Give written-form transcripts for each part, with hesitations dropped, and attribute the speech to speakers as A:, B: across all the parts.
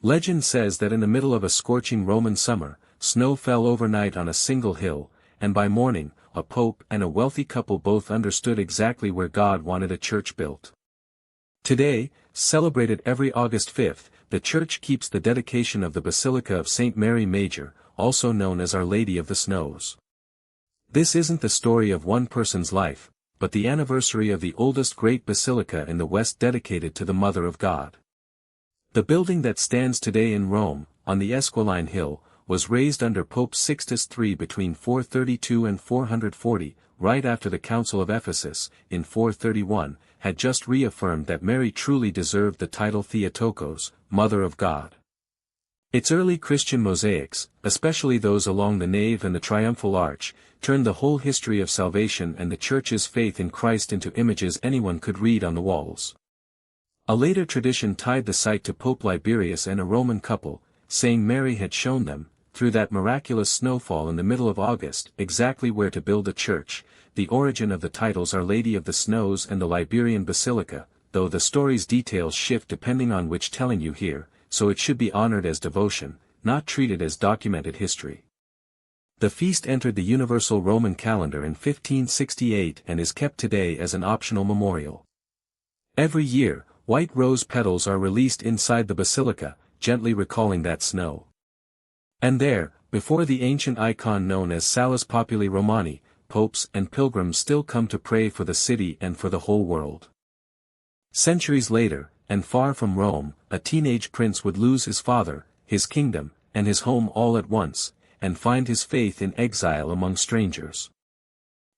A: Legend says that in the middle of a scorching Roman summer, snow fell overnight on a single hill, and by morning, a pope and a wealthy couple both understood exactly where God wanted a church built. Today, celebrated every August 5th, the church keeps the dedication of the Basilica of St. Mary Major, also known as Our Lady of the Snows. This isn't the story of one person's life, but the anniversary of the oldest great basilica in the West dedicated to the Mother of God. The building that stands today in Rome, on the Esquiline Hill, was raised under Pope Sixtus III between 432 and 440, right after the Council of Ephesus, in 431, had just reaffirmed that Mary truly deserved the title Theotokos, Mother of God. Its early Christian mosaics, especially those along the nave and the triumphal arch, turned the whole history of salvation and the Church's faith in Christ into images anyone could read on the walls. A later tradition tied the site to Pope Liberius and a Roman couple, saying Mary had shown them, through that miraculous snowfall in the middle of August, exactly where to build a church. The origin of the titles Our Lady of the Snows and the Liberian Basilica, though the story's details shift depending on which telling you hear, so it should be honored as devotion, not treated as documented history. The feast entered the universal Roman calendar in 1568 and is kept today as an optional memorial. Every year, white rose petals are released inside the basilica, gently recalling that snow. And there, before the ancient icon known as Salus Populi Romani, popes and pilgrims still come to pray for the city and for the whole world. Centuries later, and far from Rome, a teenage prince would lose his father, his kingdom, and his home all at once, and find his faith in exile among strangers.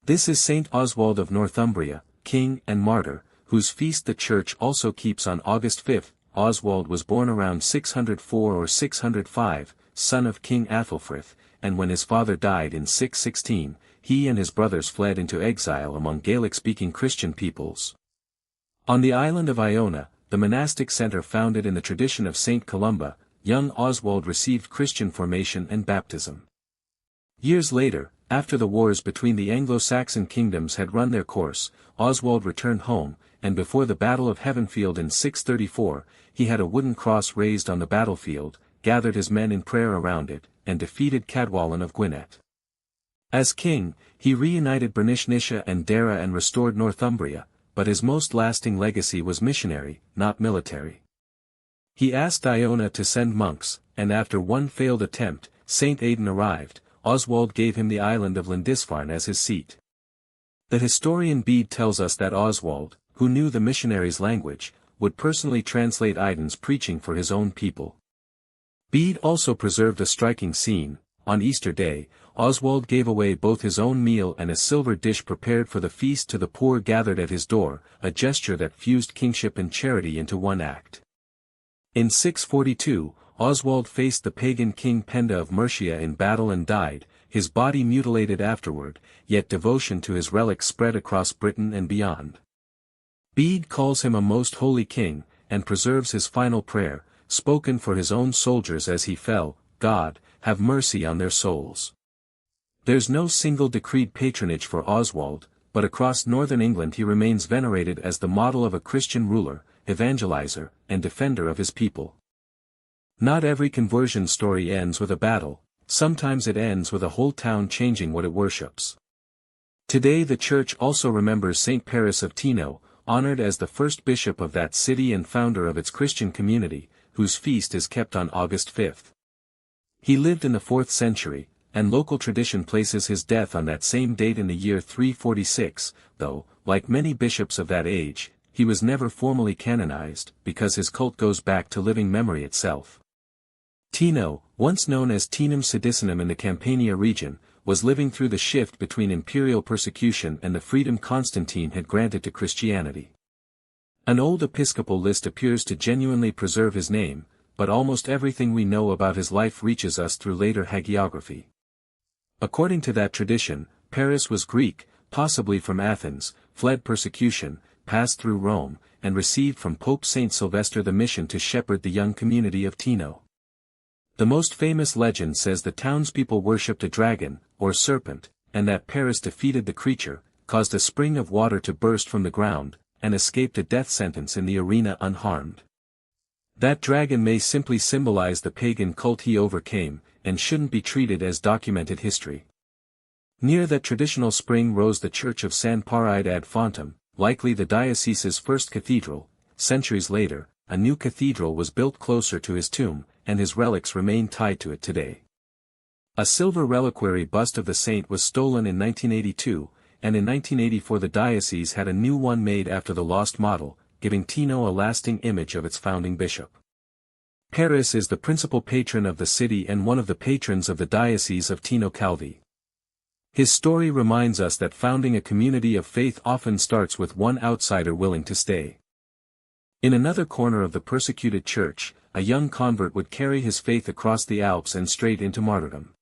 A: This is Saint Oswald of Northumbria, king and martyr, whose feast the church also keeps on August 5. Oswald was born around 604 or 605, son of King Æthelfrith, and when his father died in 616, he and his brothers fled into exile among Gaelic-speaking Christian peoples. On the island of Iona, the monastic center founded in the tradition of Saint Columba, young Oswald received Christian formation and baptism. Years later, after the wars between the Anglo-Saxon kingdoms had run their course, Oswald returned home, and before the Battle of Heavenfield in 634, he had a wooden cross raised on the battlefield, gathered his men in prayer around it, and defeated Cadwallon of Gwynedd. As king, he reunited Bernicia and Dara and restored Northumbria, but his most lasting legacy was missionary, not military. He asked Iona to send monks, and after one failed attempt, Saint Aidan arrived. Oswald gave him the island of Lindisfarne as his seat. The historian Bede tells us that Oswald, who knew the missionaries' language, would personally translate Aidan's preaching for his own people. Bede also preserved a striking scene. On Easter Day, Oswald gave away both his own meal and a silver dish prepared for the feast to the poor gathered at his door, a gesture that fused kingship and charity into one act. In 642, Oswald faced the pagan king Penda of Mercia in battle and died, his body mutilated afterward, yet devotion to his relics spread across Britain and beyond. Bede calls him a most holy king, and preserves his final prayer, spoken for his own soldiers as he fell, God, have mercy on their souls. There's no single decreed patronage for Oswald, but across northern England he remains venerated as the model of a Christian ruler, evangelizer, and defender of his people. Not every conversion story ends with a battle, sometimes it ends with a whole town changing what it worships. Today the church also remembers Saint Paris of Teano, honored as the first bishop of that city and founder of its Christian community, whose feast is kept on August 5. He lived in the 4th century, and local tradition places his death on that same date in the year 346, though, like many bishops of that age, he was never formally canonized, because his cult goes back to living memory itself. Teano, once known as Teanum Sidicinum in the Campania region, was living through the shift between imperial persecution and the freedom Constantine had granted to Christianity. An old episcopal list appears to genuinely preserve his name, but almost everything we know about his life reaches us through later hagiography. According to that tradition, Paris was Greek, possibly from Athens, fled persecution, passed through Rome, and received from Pope Saint Sylvester the mission to shepherd the young community of Teano. The most famous legend says the townspeople worshipped a dragon, or serpent, and that Paris defeated the creature, caused a spring of water to burst from the ground, and escaped a death sentence in the arena unharmed. That dragon may simply symbolize the pagan cult he overcame, and shouldn't be treated as documented history. Near that traditional spring rose the church of San Paris ad Fontem, likely the diocese's first cathedral. Centuries later, a new cathedral was built closer to his tomb, and his relics remain tied to it today. A silver reliquary bust of the saint was stolen in 1982, and in 1984 the diocese had a new one made after the lost model, giving Teano a lasting image of its founding bishop. Paris is the principal patron of the city and one of the patrons of the diocese of Teano Calvi. His story reminds us that founding a community of faith often starts with one outsider willing to stay. In another corner of the persecuted church, a young convert would carry his faith across the Alps and straight into martyrdom.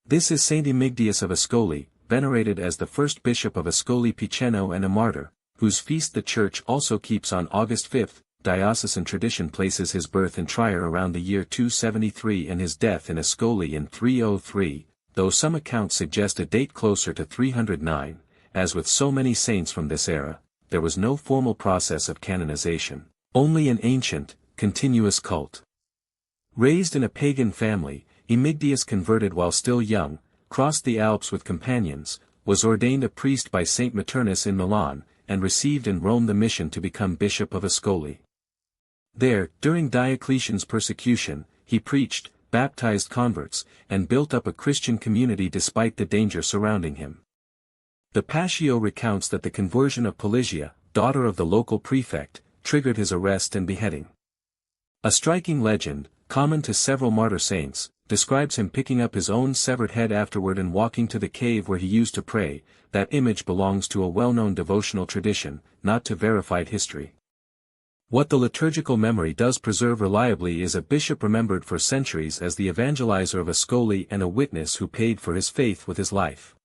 A: This is Saint Emigdius of Ascoli, venerated as the first bishop of Ascoli Piceno and a martyr, whose feast the church also keeps on August 5. Diocesan tradition places his birth in Trier around the year 273 and his death in Ascoli in 303, though some accounts suggest a date closer to 309. As with so many saints from this era, there was no formal process of canonization, only an ancient, continuous cult. Raised in a pagan family, Emigdius converted while still young, crossed the Alps with companions, was ordained a priest by Saint Maternus in Milan, and received in Rome the mission to become bishop of Ascoli. There, during Diocletian's persecution, he preached, baptized converts, and built up a Christian community despite the danger surrounding him. The Passio recounts that the conversion of Pelagia, daughter of the local prefect, triggered his arrest and beheading. A striking legend, common to several martyr saints, describes him picking up his own severed head afterward and walking to the cave where he used to pray. That image belongs to a well-known devotional tradition, not to verified history. What the liturgical memory does preserve reliably is a bishop remembered for centuries as the evangelizer of Ascoli and a witness who paid for his faith with his life.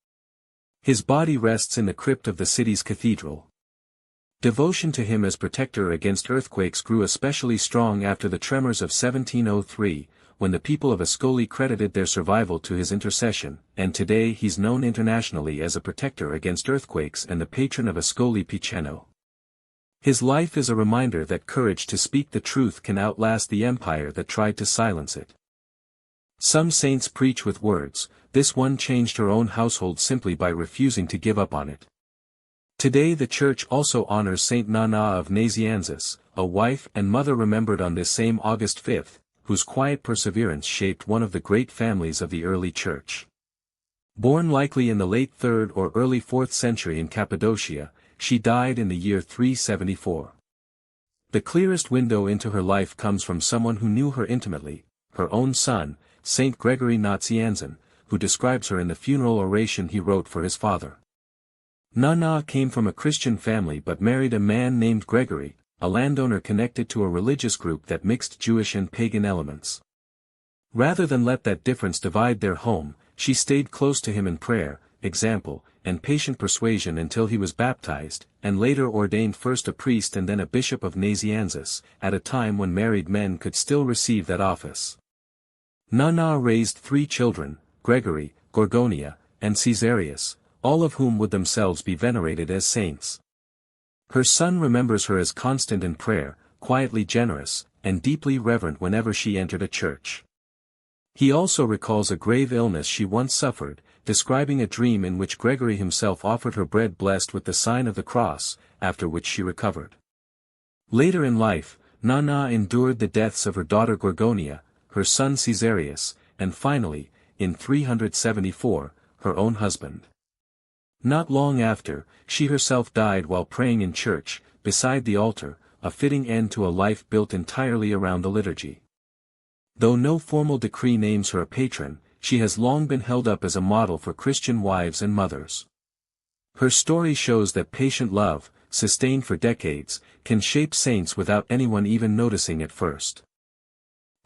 A: His body rests in the crypt of the city's cathedral. Devotion to him as protector against earthquakes grew especially strong after the tremors of 1703, when the people of Ascoli credited their survival to his intercession, and today he's known internationally as a protector against earthquakes and the patron of Ascoli Piceno. His life is a reminder that courage to speak the truth can outlast the empire that tried to silence it. Some saints preach with words. This one changed her own household simply by refusing to give up on it. Today the Church also honors Saint Nana of Nazianzus, a wife and mother remembered on this same August 5, whose quiet perseverance shaped one of the great families of the early Church. Born likely in the late 3rd or early 4th century in Cappadocia, she died in the year 374. The clearest window into her life comes from someone who knew her intimately, her own son, Saint Gregory Nazianzen, who describes her in the funeral oration he wrote for his father. Nana came from a Christian family but married a man named Gregory, a landowner connected to a religious group that mixed Jewish and pagan elements. Rather than let that difference divide their home, she stayed close to him in prayer, example, and patient persuasion until he was baptized, and later ordained first a priest and then a bishop of Nazianzus, at a time when married men could still receive that office. Nana raised 3 children, Gregory, Gorgonia, and Caesarius, all of whom would themselves be venerated as saints. Her son remembers her as constant in prayer, quietly generous, and deeply reverent whenever she entered a church. He also recalls a grave illness she once suffered, describing a dream in which Gregory himself offered her bread blessed with the sign of the cross, after which she recovered. Later in life, Nana endured the deaths of her daughter Gorgonia, her son Caesarius, and finally, in 374, her own husband. Not long after, she herself died while praying in church, beside the altar, a fitting end to a life built entirely around the liturgy. Though no formal decree names her a patron, she has long been held up as a model for Christian wives and mothers. Her story shows that patient love, sustained for decades, can shape saints without anyone even noticing at first.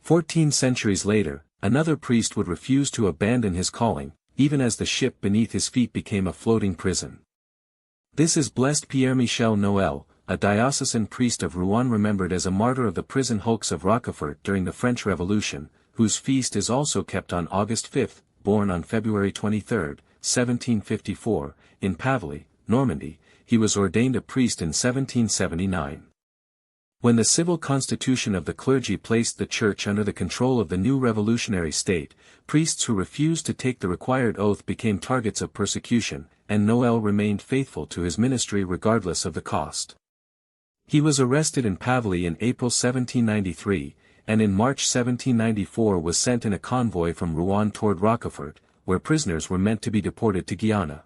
A: 14 centuries later, another priest would refuse to abandon his calling, even as the ship beneath his feet became a floating prison. This is Blessed Pierre-Michel Noël, a diocesan priest of Rouen remembered as a martyr of the prison hulks of Rochefort during the French Revolution, whose feast is also kept on August 5, born on February 23, 1754, in Pavely, Normandy. He was ordained a priest in 1779. When the civil constitution of the clergy placed the church under the control of the new revolutionary state, priests who refused to take the required oath became targets of persecution, and Noel remained faithful to his ministry regardless of the cost. He was arrested in Pavley in April 1793, and in March 1794 was sent in a convoy from Rouen toward Rochefort, where prisoners were meant to be deported to Guyana.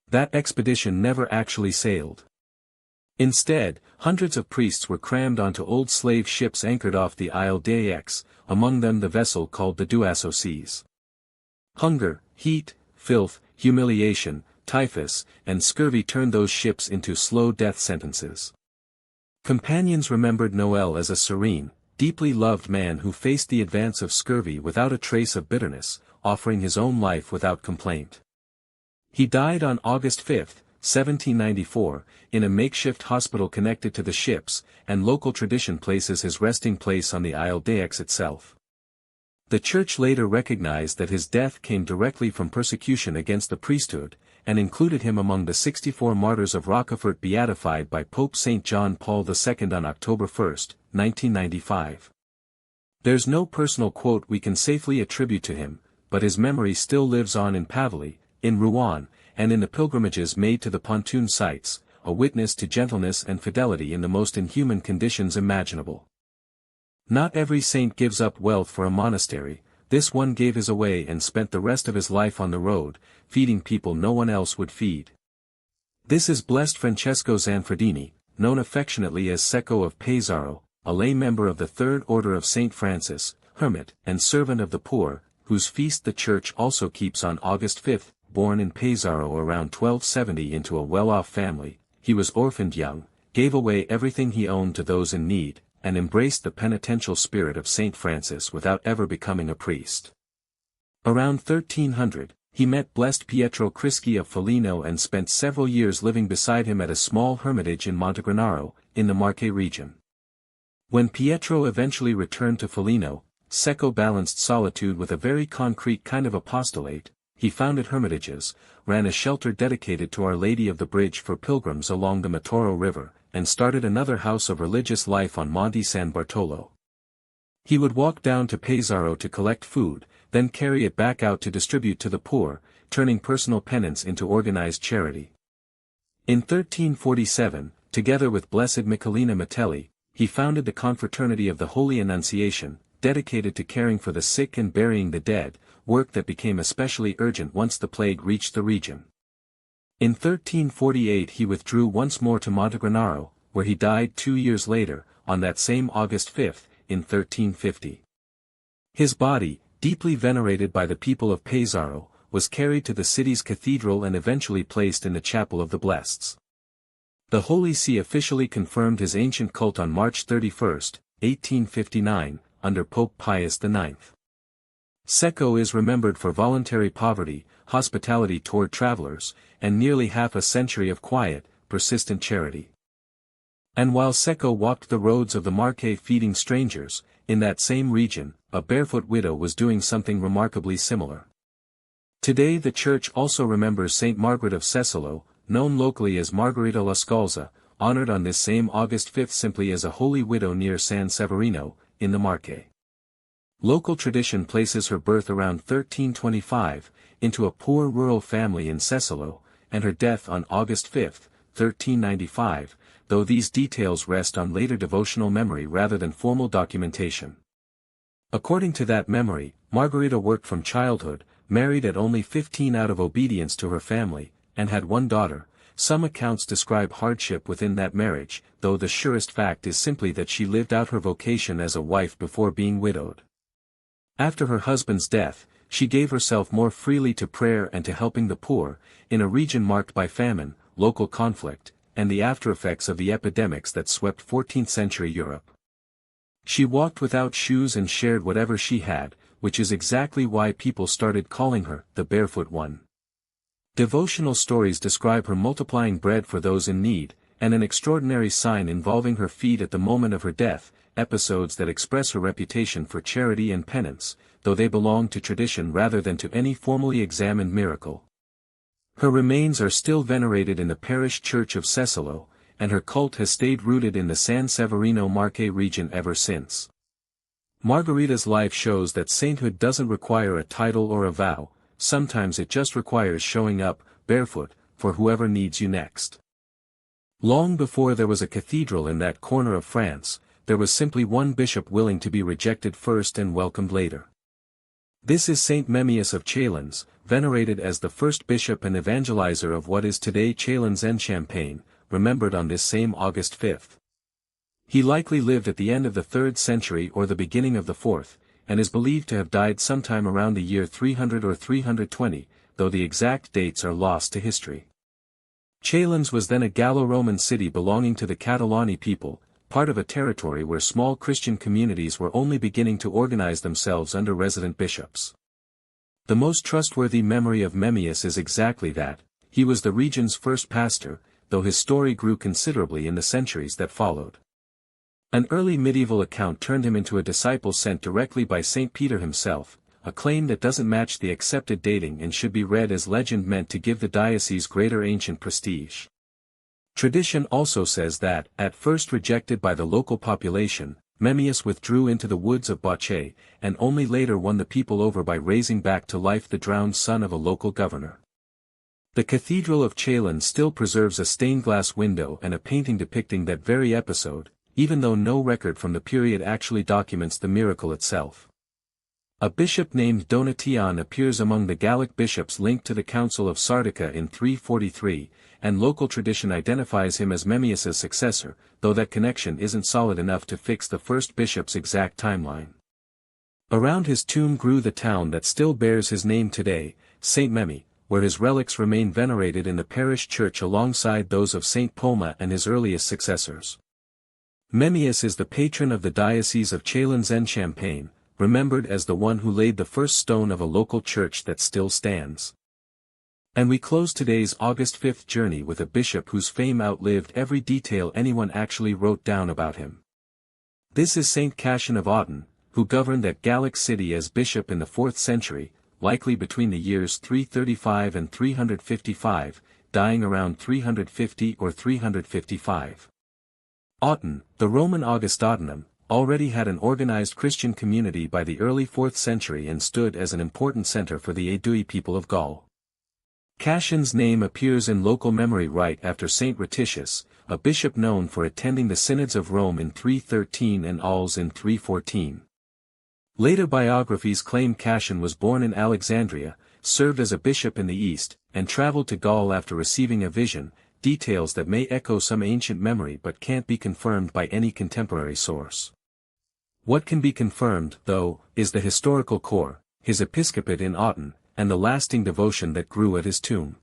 A: That expedition never actually sailed. Instead, hundreds of priests were crammed onto old slave ships anchored off the Isle d'Aix, among them the vessel called the Deux Associés. Hunger, heat, filth, humiliation, typhus, and scurvy turned those ships into slow death sentences. Companions remembered Noel as a serene, deeply loved man who faced the advance of scurvy without a trace of bitterness, offering his own life without complaint. He died on August 5, 1794, in a makeshift hospital connected to the ships, and local tradition places his resting place on the Isle d'Aix itself. The Church later recognized that his death came directly from persecution against the priesthood, and included him among the 64 martyrs of Rochefort beatified by Pope St. John Paul II on October 1, 1995. There's no personal quote we can safely attribute to him, but his memory still lives on in Pavley, in Rouen, and in the pilgrimages made to the pontoon sites, a witness to gentleness and fidelity in the most inhuman conditions imaginable. Not every saint gives up wealth for a monastery. This one gave his away and spent the rest of his life on the road, feeding people no one else would feed. This is Blessed Francesco Zanfredini, known affectionately as Cecco of Pesaro, a lay member of the Third Order of St. Francis, hermit and servant of the poor, whose feast the Church also keeps on August 5. Born in Pesaro around 1270 into a well-off family, he was orphaned young, gave away everything he owned to those in need, and embraced the penitential spirit of St. Francis without ever becoming a priest. Around 1300, he met Blessed Pietro Crisci of Foligno and spent several years living beside him at a small hermitage in Montegranaro, in the Marche region. When Pietro eventually returned to Foligno, Cecco balanced solitude with a very concrete kind of apostolate. He founded hermitages, ran a shelter dedicated to Our Lady of the Bridge for pilgrims along the Matoro River, and started another house of religious life on Monte San Bartolo. He would walk down to Pesaro to collect food, then carry it back out to distribute to the poor, turning personal penance into organized charity. In 1347, together with Blessed Michelina Metelli, he founded the Confraternity of the Holy Annunciation, dedicated to caring for the sick and burying the dead, work that became especially urgent once the plague reached the region. In 1348 he withdrew once more to Montegranaro, where he died 2 years later, on that same August 5, in 1350. His body, deeply venerated by the people of Pesaro, was carried to the city's cathedral and eventually placed in the Chapel of the Blesseds. The Holy See officially confirmed his ancient cult on March 31, 1859, under Pope Pius IX. Cecco is remembered for voluntary poverty, hospitality toward travelers, and nearly half a century of quiet, persistent charity. And while Cecco walked the roads of the Marche feeding strangers, in that same region, a barefoot widow was doing something remarkably similar. Today the Church also remembers Saint Margaret of Cecco, known locally as Margherita La Scalza, honored on this same August 5 simply as a holy widow near San Severino, in the Marche. Local tradition places her birth around 1325, into a poor rural family in Cecco, and her death on August 5, 1395, though these details rest on later devotional memory rather than formal documentation. According to that memory, Margherita worked from childhood, married at only 15 out of obedience to her family, and had one daughter. Some accounts describe hardship within that marriage, though the surest fact is simply that she lived out her vocation as a wife before being widowed. After her husband's death, she gave herself more freely to prayer and to helping the poor, in a region marked by famine, local conflict, and the aftereffects of the epidemics that swept 14th-century Europe. She walked without shoes and shared whatever she had, which is exactly why people started calling her the Barefoot One. Devotional stories describe her multiplying bread for those in need, and an extraordinary sign involving her feet at the moment of her death, episodes that express her reputation for charity and penance, though they belong to tradition rather than to any formally examined miracle. Her remains are still venerated in the parish church of Cecco, and her cult has stayed rooted in the San Severino Marche region ever since. Margherita's life shows that sainthood doesn't require a title or a vow, sometimes it just requires showing up, barefoot, for whoever needs you next. Long before there was a cathedral in that corner of France, there was simply one bishop willing to be rejected first and welcomed later. This is Saint Memmius of Chalons, venerated as the first bishop and evangelizer of what is today Chalons-en-Champagne, remembered on this same August 5. He likely lived at the end of the 3rd century or the beginning of the 4th, and is believed to have died sometime around the year 300 or 320, though the exact dates are lost to history. Chalons was then a Gallo-Roman city belonging to the Catalani people, part of a territory where small Christian communities were only beginning to organize themselves under resident bishops. The most trustworthy memory of Memmius is exactly that. He was the region's first pastor, though his story grew considerably in the centuries that followed. An early medieval account turned him into a disciple sent directly by St. Peter himself, a claim that doesn't match the accepted dating and should be read as legend meant to give the diocese greater ancient prestige. Tradition also says that, at first rejected by the local population, Memmius withdrew into the woods of Marche, and only later won the people over by raising back to life the drowned son of a local governor. The Cathedral of Chalons still preserves a stained glass window and a painting depicting that very episode, even though no record from the period actually documents the miracle itself. A bishop named Donatian appears among the Gallic bishops linked to the Council of Sardica in 343, and local tradition identifies him as Memmius's successor, though that connection isn't solid enough to fix the first bishop's exact timeline. Around his tomb grew the town that still bears his name today, St. Memmi, where his relics remain venerated in the parish church alongside those of St. Poma and his earliest successors. Memmius is the patron of the Diocese of Chalons-en-Champagne, remembered as the one who laid the first stone of a local church that still stands. And we close today's August 5th journey with a bishop whose fame outlived every detail anyone actually wrote down about him. This is Saint Cassian of Autun, who governed that Gallic city as bishop in the 4th century, likely between the years 335 and 355, dying around 350 or 355. Autun, the Roman Augustatinum, already had an organized Christian community by the early 4th century and stood as an important center for the Aedui people of Gaul. Cassian's name appears in local memory right after Saint Retitius, a bishop known for attending the synods of Rome in 313 and Alps in 314. Later biographies claim Cassian was born in Alexandria, served as a bishop in the east, and traveled to Gaul after receiving a vision, details that may echo some ancient memory but can't be confirmed by any contemporary source. What can be confirmed, though, is the historical core, his episcopate in Autun, and the lasting devotion that grew at his tomb.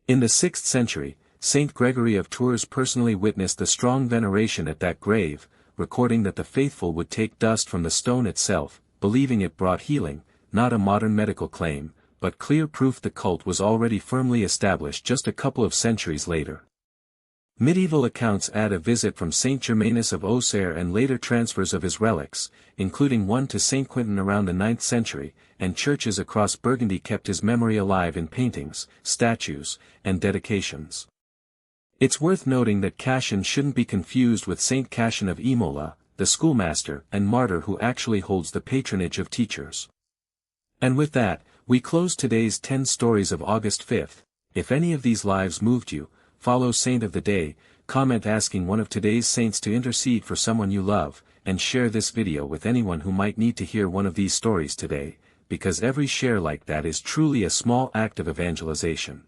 A: In the 6th century, Saint Gregory of Tours personally witnessed the strong veneration at that grave, recording that the faithful would take dust from the stone itself, believing it brought healing, not a modern medical claim, but clear proof the cult was already firmly established just a couple of centuries later. Medieval accounts add a visit from Saint Germanus of Auxerre and later transfers of his relics, including one to Saint Quentin around the 9th century, and churches across Burgundy kept his memory alive in paintings, statues, and dedications. It's worth noting that Cassian shouldn't be confused with Saint Cassian of Imola, the schoolmaster and martyr who actually holds the patronage of teachers. And with that, we close today's 10 stories of August 5th. If any of these lives moved you, follow Saint of the Day, comment asking one of today's saints to intercede for someone you love, and share this video with anyone who might need to hear one of these stories today, because every share like that is truly a small act of evangelization.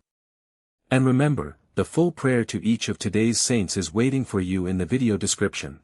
A: And remember, the full prayer to each of today's saints is waiting for you in the video description.